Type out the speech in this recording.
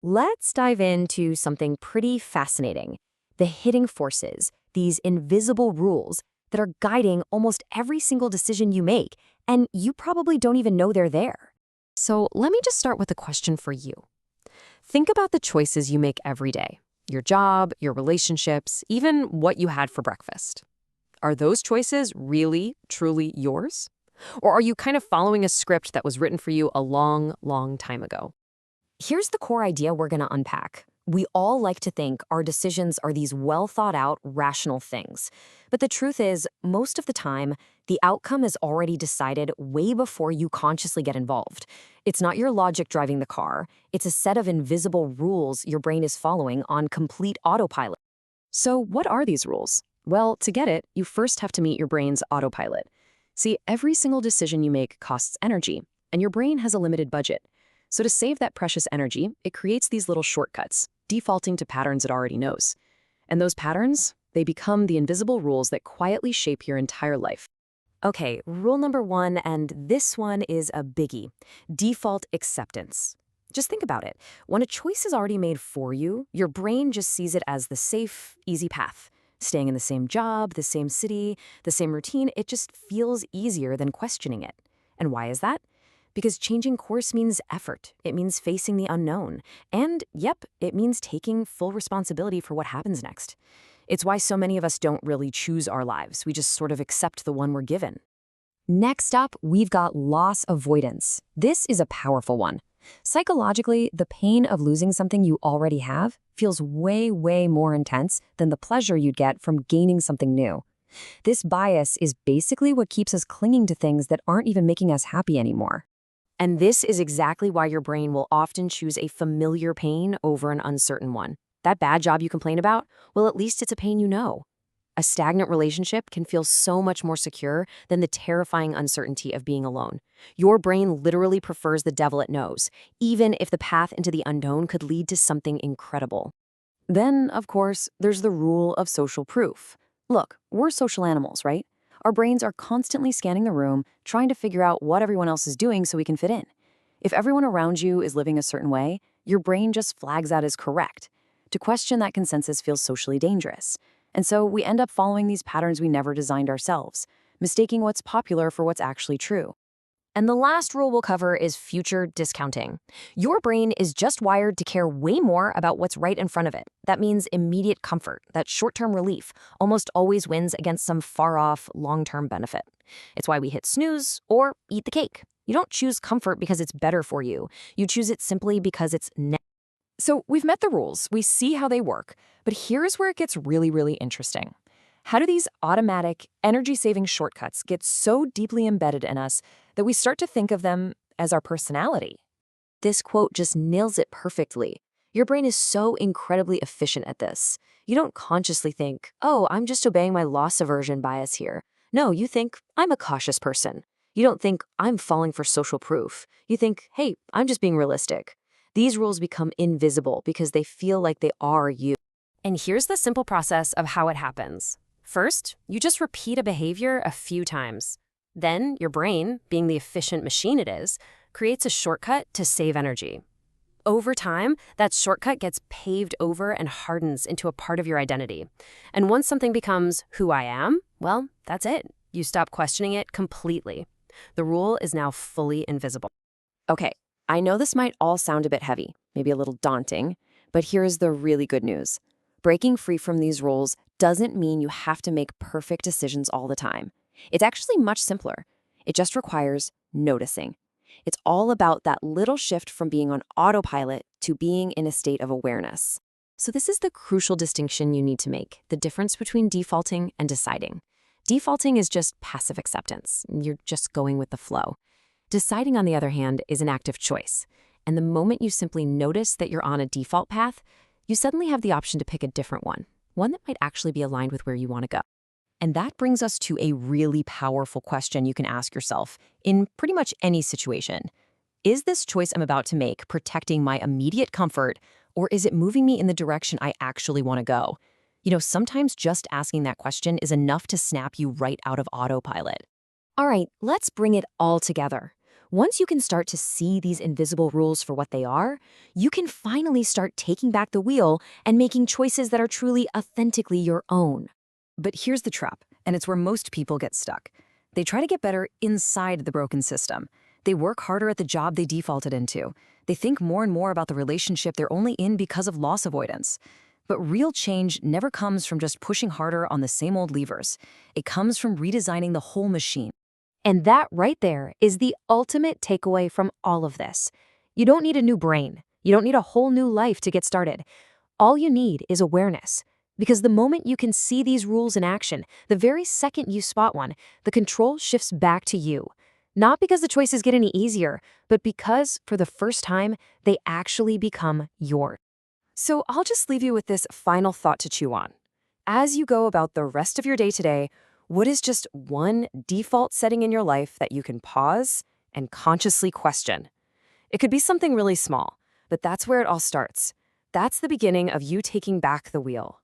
Let's dive into something pretty fascinating: the hidden forces, these invisible rules that are guiding almost every single decision you make, and you probably don't even know they're there. So, let me just start with a question for you. Think about the choices you make every day: your job, your relationships, even what you had for breakfast. Are those choices really, truly yours? Or are you kind of following a script that was written for you a long, long time ago? Here's the core idea we're going to unpack. We all like to think our decisions are these well thought out, rational things. But the truth is, most of the time, the outcome is already decided way before you consciously get involved. It's not your logic driving the car, it's a set of invisible rules your brain is following on complete autopilot. So, what are these rules? Well, to get it, you first have to meet your brain's autopilot. See, every single decision you make costs energy, and your brain has a limited budget. So to save that precious energy, it creates these little shortcuts, defaulting to patterns it already knows. And those patterns, they become the invisible rules that quietly shape your entire life. Okay, rule number one, and this one is a biggie: default acceptance. Just think about it. When a choice is already made for you, your brain just sees it as the safe, easy path. Staying in the same job, the same city, the same routine, it just feels easier than questioning it. And why is that? Because changing course means effort. It means facing the unknown. And, yep, it means taking full responsibility for what happens next. It's why so many of us don't really choose our lives. We just sort of accept the one we're given. Next up, we've got loss avoidance. This is a powerful one. Psychologically, the pain of losing something you already have feels way, way more intense than the pleasure you'd get from gaining something new. This bias is basically what keeps us clinging to things that aren't even making us happy anymore. And this is exactly why your brain will often choose a familiar pain over an uncertain one. That bad job you complain about? Well, at least it's a pain you know. A stagnant relationship can feel so much more secure than the terrifying uncertainty of being alone. Your brain literally prefers the devil it knows, even if the path into the unknown could lead to something incredible. Then, of course, there's the rule of social proof. Look, we're social animals, right? Our brains are constantly scanning the room, trying to figure out what everyone else is doing so we can fit in. If everyone around you is living a certain way, your brain just flags that as correct. To question that consensus feels socially dangerous. And so we end up following these patterns we never designed ourselves, mistaking what's popular for what's actually true. And the last rule we'll cover is future discounting. Your brain is just wired to care way more about what's right in front of it. That means immediate comfort, that short-term relief, almost always wins against some far-off, long-term benefit. It's why we hit snooze or eat the cake. You don't choose comfort because it's better for you. You choose it simply because it's So we've met the rules, we see how they work, but here's where it gets really, really interesting. How do these automatic, energy-saving shortcuts get so deeply embedded in us that we start to think of them as our personality? This quote just nails it perfectly. Your brain is so incredibly efficient at this. You don't consciously think, oh, I'm just obeying my loss aversion bias here. No, you think, I'm a cautious person. You don't think, I'm falling for social proof. You think, hey, I'm just being realistic. These rules become invisible because they feel like they are you. And here's the simple process of how it happens. First, you just repeat a behavior a few times. Then, your brain, being the efficient machine it is, creates a shortcut to save energy. Over time, that shortcut gets paved over and hardens into a part of your identity. And once something becomes who I am, well, that's it. You stop questioning it completely. The rule is now fully invisible. Okay, I know this might all sound a bit heavy, maybe a little daunting, but here's the really good news. Breaking free from these rules doesn't mean you have to make perfect decisions all the time. It's actually much simpler. It just requires noticing. It's all about that little shift from being on autopilot to being in a state of awareness. So this is the crucial distinction you need to make: the difference between defaulting and deciding. Defaulting is just passive acceptance. You're just going with the flow. Deciding, on the other hand, is an active choice. And the moment you simply notice that you're on a default path, you suddenly have the option to pick a different one that might actually be aligned with where you want to go. And that brings us to a really powerful question you can ask yourself in pretty much any situation. Is this choice I'm about to make protecting my immediate comfort, or is it moving me in the direction I actually want to go? Sometimes just asking that question is enough to snap you right out of autopilot. All right, let's bring it all together. Once you can start to see these invisible rules for what they are, you can finally start taking back the wheel and making choices that are truly authentically your own. But here's the trap, and it's where most people get stuck. They try to get better inside the broken system. They work harder at the job they defaulted into. They think more and more about the relationship they're only in because of loss avoidance. But real change never comes from just pushing harder on the same old levers. It comes from redesigning the whole machine. And that right there is the ultimate takeaway from all of this. You don't need a new brain. You don't need a whole new life to get started. All you need is awareness. Because the moment you can see these rules in action, the very second you spot one, the control shifts back to you. Not because the choices get any easier, but because, for the first time, they actually become yours. So I'll just leave you with this final thought to chew on. As you go about the rest of your day today, what is just one default setting in your life that you can pause and consciously question? It could be something really small, but that's where it all starts. That's the beginning of you taking back the wheel.